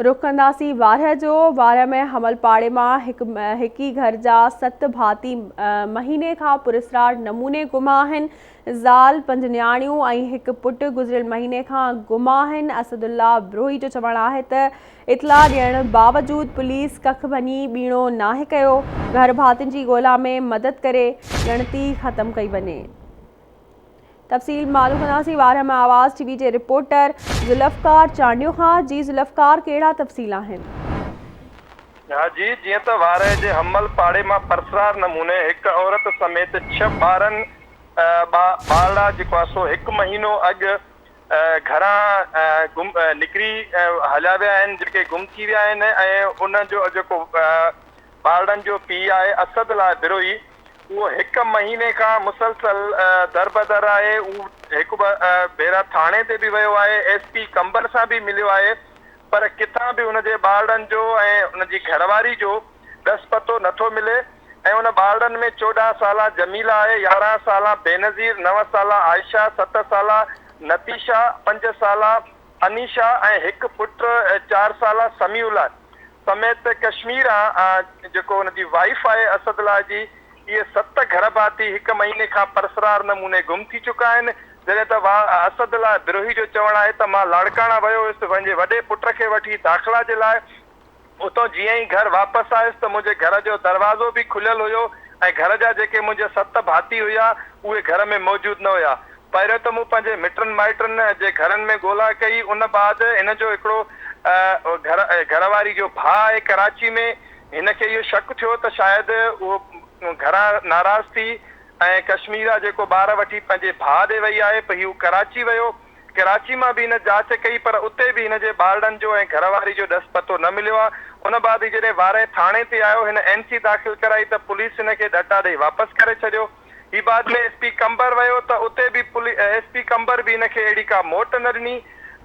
रुख कंदासीं वारह जो। वारह में हमलपाड़े मां हिकी घर जा 7 भाती महीने खां पुरस्रार नमूने गुम आहिनि। ज़ाल 5 न्याणियूं ऐं हिकु पुटु गुज़िरियल महीने खां गुम आहिनि। असदुल्ला ब्रोही जो चवणु आहे त इतला ॾियण बावजूदि पुलिस कख भञी ॿीणो नाहे कयो। घर भातियुनि जी ॻोल्हा में मदद करे ॻणती ख़तमु कई वञे। तफ़सील मालूम कंदासीं वारह में आवाज़ टीवी जे रिपोर्टर ज़ुल्फ़कार चांडियो खां। जी ज़ुल्फ़कार, कहिड़ा तफ़सील आहिनि? हाँ जी, जीअं त वारह जे हमलपाड़े मां परसरार नमूने हिकु औरत समेत 6 ॿारनि ॿारड़ा जेको आहे सो 1 महीनो अॻु घरां निकिरी हलिया विया आहिनि, जेके गुम थी विया आहिनि। ऐं उन जो जेको ॿारड़नि जो पीउ आहे असदुल्ला ब्रोही, उहो 1 महीने खां मुसलसल दर आहे। उहो हिकु भेरा थाणे ते बि वियो आहे, SP कंबर सां बि मिलियो आहे, पर किथां बि उनजे ॿारड़नि जो ऐं उनजी घरवारी जो दस पतो नथो मिले। ऐं उन ॿारड़नि में 14 साला जमीला आहे, 11 साला बेनज़ीर, 9 साला आयशा, 7 साला नतीशा, 5 साला अनीशा ऐं हिकु पुटु 4 साला समीउल्ला समेत कश्मीरा जेको उनजी वाइफ आहे असदुल्ला जी। इहे 7 घर भाती 1 महीने खां परसरार नमूने गुम थी चुका आहिनि। जॾहिं त असदुल्ला ब्रोही जो चवणु आहे त मां लाड़काणा वियो हुयुसि पंहिंजे वॾे पुट खे वठी दाख़िला जे लाइ। उतां जीअं ई घर वापसि आयुसि त मुंहिंजे घर जो दरवाज़ो बि खुलियल हुयो ऐं घर जा जेके मुंहिंजा 7 भाती हुया उहे घर में मौजूदु न हुया। पहिरियों त मूं पंहिंजे मिटनि माइटनि जे घरनि में ॻोल्हा कई। उन बाद हिन जो हिकिड़ो घरवारी जो भाउ आहे कराची में, हिनखे इहो शक थियो त शायदि उहो घरां नाराज़ थी ऐं कश्मीरा जेको ॿार वठी पंहिंजे भाउ ॾे वई आहे, पर हू कराची वियो। कराची मां बि हिन जांच कई, पर उते बि हिन जे ॿारड़नि जो ऐं घरवारी जो ॾस पतो न मिलियो आहे। उन बाद जॾहिं वारह थाणे ते आयो, हिन NC दाख़िल कराई त पुलिस हिनखे डटा ॾेई वापसि करे छॾियो। ही बाद में SP कंबर वियो त उते बि SP कंबर बि हिनखे अहिड़ी का मोट न ॾिनी।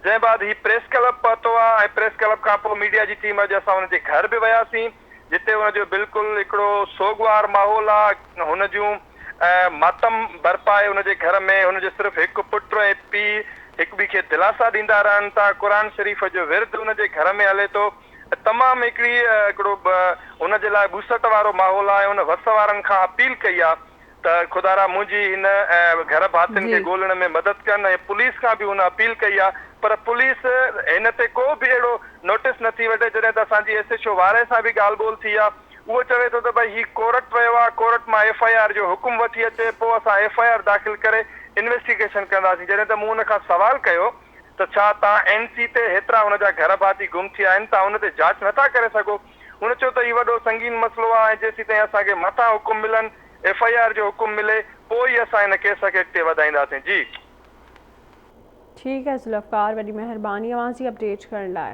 जंहिं बाद ही प्रेस क्लब पहुतो आहे ऐं प्रेस क्लब खां पोइ मीडिया जी टीम अॼु असां हुनजे घर बि वियासीं, जिते हुनजो बिल्कुलु हिकिड़ो सोगवार माहौल आहे। हुन जूं मातम बर्पा आहे हुनजे घर में। हुनजो सिर्फ़ु हिकु पुटु ऐं पीउ हिकु ॿिए खे दिलासा ॾींदा रहनि था। क़ुर शरीफ़ जो विर्द हुनजे घर में हले थो। तमामु हिकिड़ो हुनजे लाइ ॿुसट वारो माहौल आहे। हुन वस वारनि खां अपील कई आहे त खुदारा मुंहिंजी हिन घर भातियुनि खे ॻोल्हण में मदद कनि, ऐं पुलिस खां बि हुन अपील कई आहे, पर पुलिस हिन ते को बि अहिड़ो नोटिस नथी वठे। जॾहिं त असांजी SHO वारे सां बि ॻाल्हि ॿोल थी आहे, उहो चवे थो त भई ही कोर्ट वियो आहे, कोर्ट मां FIR जो हुकुम वठी अचे, पोइ असां FIR दाख़िल करे इन्वेस्टिगेशन कंदासीं। जॾहिं त मूं हुन खां सवाल कयो त छा तव्हां NC ते हेतिरा हुनजा घर भाती गुम थी आहिनि, तव्हां हुन ते जांच नथा करे सघो? हुन चयो त इहो वॾो संगीन मसइलो आहे ऐं जेसीं ताईं असांखे मथां हुकुम मिलनि, FIR जो हुकुम मिले, पोइ ई असां हिन केस खे अॻिते वधाईंदासीं। जी ठीकु है ज़ुल्फ़कार, वॾी महिरबानी अवां जी अपडेट करण लाइ।